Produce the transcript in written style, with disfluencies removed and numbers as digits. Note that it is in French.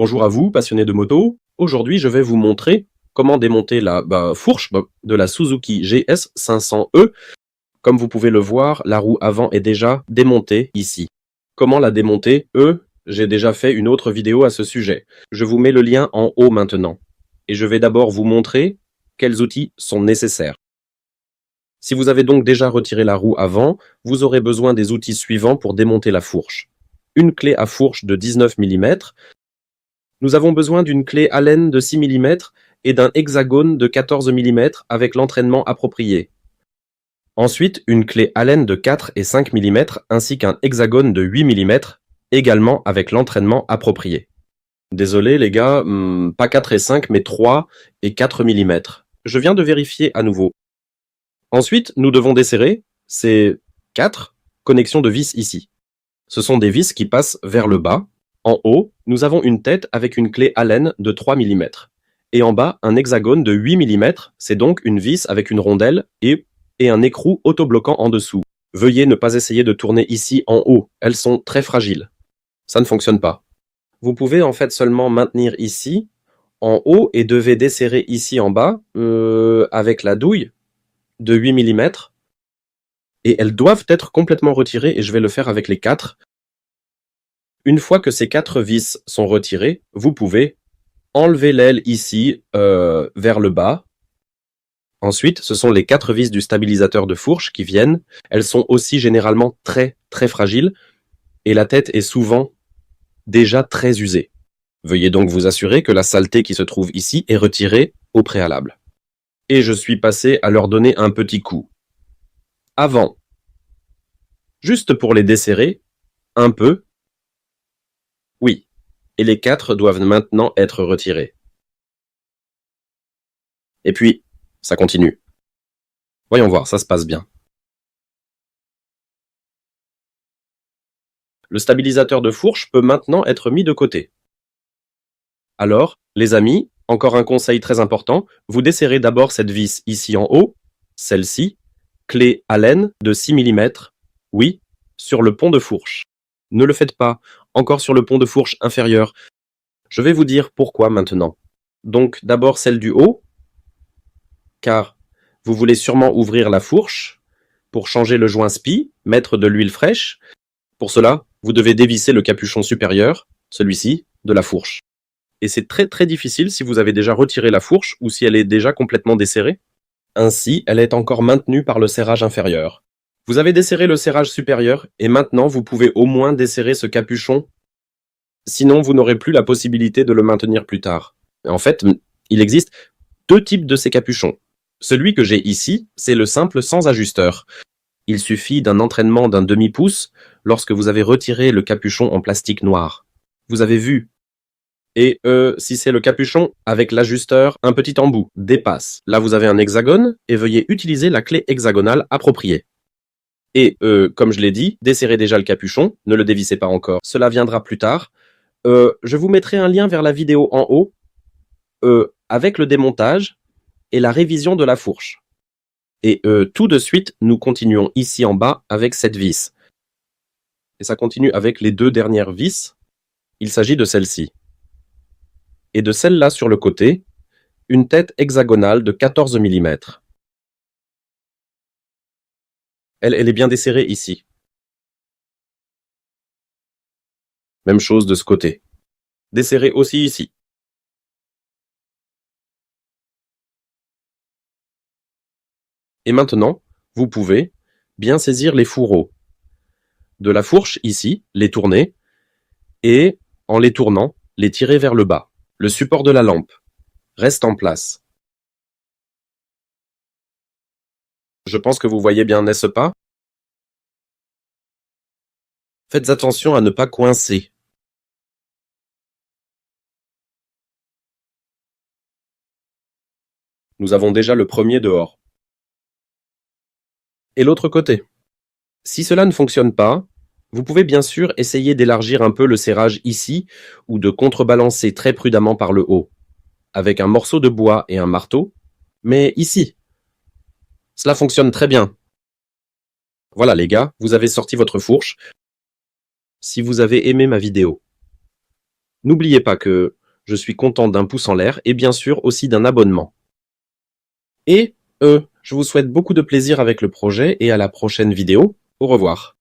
Bonjour à vous, passionnés de moto. Aujourd'hui, je vais vous montrer comment démonter la fourche de la Suzuki GS500E. Comme vous pouvez le voir, la roue avant est déjà démontée ici. Comment la démonter? J'ai déjà fait une autre vidéo à ce sujet. Je vous mets le lien en haut maintenant. Et je vais d'abord vous montrer quels outils sont nécessaires. Si vous avez donc déjà retiré la roue avant, vous aurez besoin des outils suivants pour démonter la fourche. Une clé à fourche de 19 mm. Nous avons besoin d'une clé Allen de 6 mm et d'un hexagone de 14 mm avec l'entraînement approprié. Ensuite, une clé Allen de 4 et 5 mm ainsi qu'un hexagone de 8 mm, également avec l'entraînement approprié. Désolé les gars, pas 4 et 5 mais 3 et 4 mm. Je viens de vérifier à nouveau. Ensuite, nous devons desserrer ces 4 connexions de vis ici. Ce sont des vis qui passent vers le bas. En haut, nous avons une tête avec une clé Allen de 3 mm. Et en bas, un hexagone de 8 mm, c'est donc une vis avec une rondelle et un écrou autobloquant en dessous. Veuillez ne pas essayer de tourner ici en haut, elles sont très fragiles. Ça ne fonctionne pas. Vous pouvez en fait seulement maintenir ici, en haut, et devez desserrer ici en bas, avec la douille de 8 mm. Et elles doivent être complètement retirées, et je vais le faire avec les 4. Une fois que ces 4 vis sont retirées, vous pouvez enlever l'aile ici vers le bas. Ensuite, ce sont les 4 vis du stabilisateur de fourche qui viennent. Elles sont aussi généralement très très fragiles et la tête est souvent déjà très usée. Veuillez donc vous assurer que la saleté qui se trouve ici est retirée au préalable. Et je suis passé à leur donner un petit coup. Avant, juste pour les desserrer, un peu. Oui, et les 4 doivent maintenant être retirés. Et puis, ça continue. Voyons voir, ça se passe bien. Le stabilisateur de fourche peut maintenant être mis de côté. Alors, les amis, encore un conseil très important, vous desserrez d'abord cette vis ici en haut, celle-ci, clé Allen de 6 mm, oui, sur le pont de fourche. Ne le faites pas, encore sur le pont de fourche inférieur. Je vais vous dire pourquoi maintenant. Donc d'abord celle du haut, car vous voulez sûrement ouvrir la fourche pour changer le joint SPI, mettre de l'huile fraîche. Pour cela, vous devez dévisser le capuchon supérieur, celui-ci, de la fourche. Et c'est très très difficile si vous avez déjà retiré la fourche ou si elle est déjà complètement desserrée. Ainsi, elle est encore maintenue par le serrage inférieur. Vous avez desserré le serrage supérieur et maintenant vous pouvez au moins desserrer ce capuchon. Sinon, vous n'aurez plus la possibilité de le maintenir plus tard. En fait, il existe 2 types de ces capuchons. Celui que j'ai ici, c'est le simple sans ajusteur. Il suffit d'un entraînement d'un demi-pouce lorsque vous avez retiré le capuchon en plastique noir. Vous avez vu. Et si c'est le capuchon avec l'ajusteur, un petit embout dépasse. Là, vous avez un hexagone et veuillez utiliser la clé hexagonale appropriée. Et comme je l'ai dit, desserrez déjà le capuchon, ne le dévissez pas encore. Cela viendra plus tard. Je vous mettrai un lien vers la vidéo en haut avec le démontage et la révision de la fourche. Et tout de suite, nous continuons ici en bas avec cette vis. Et ça continue avec les 2 dernières vis. Il s'agit de celle-ci. Et de celle-là sur le côté, une tête hexagonale de 14 mm. Elle est bien desserrée ici. Même chose de ce côté. Desserrée aussi ici. Et maintenant, vous pouvez bien saisir les fourreaux de la fourche ici, les tourner, et en les tournant, les tirer vers le bas. Le support de la lampe reste en place. Je pense que vous voyez bien, n'est-ce pas? Faites attention à ne pas coincer. Nous avons déjà le premier dehors. Et l'autre côté. Si cela ne fonctionne pas, vous pouvez bien sûr essayer d'élargir un peu le serrage ici ou de contrebalancer très prudemment par le haut, avec un morceau de bois et un marteau, mais ici. Cela fonctionne très bien. Voilà les gars, vous avez sorti votre fourche. Si vous avez aimé ma vidéo, N'oubliez pas que je suis content d'un pouce en l'air et bien sûr aussi d'un abonnement. Et je vous souhaite beaucoup de plaisir avec le projet et à la prochaine vidéo. Au revoir.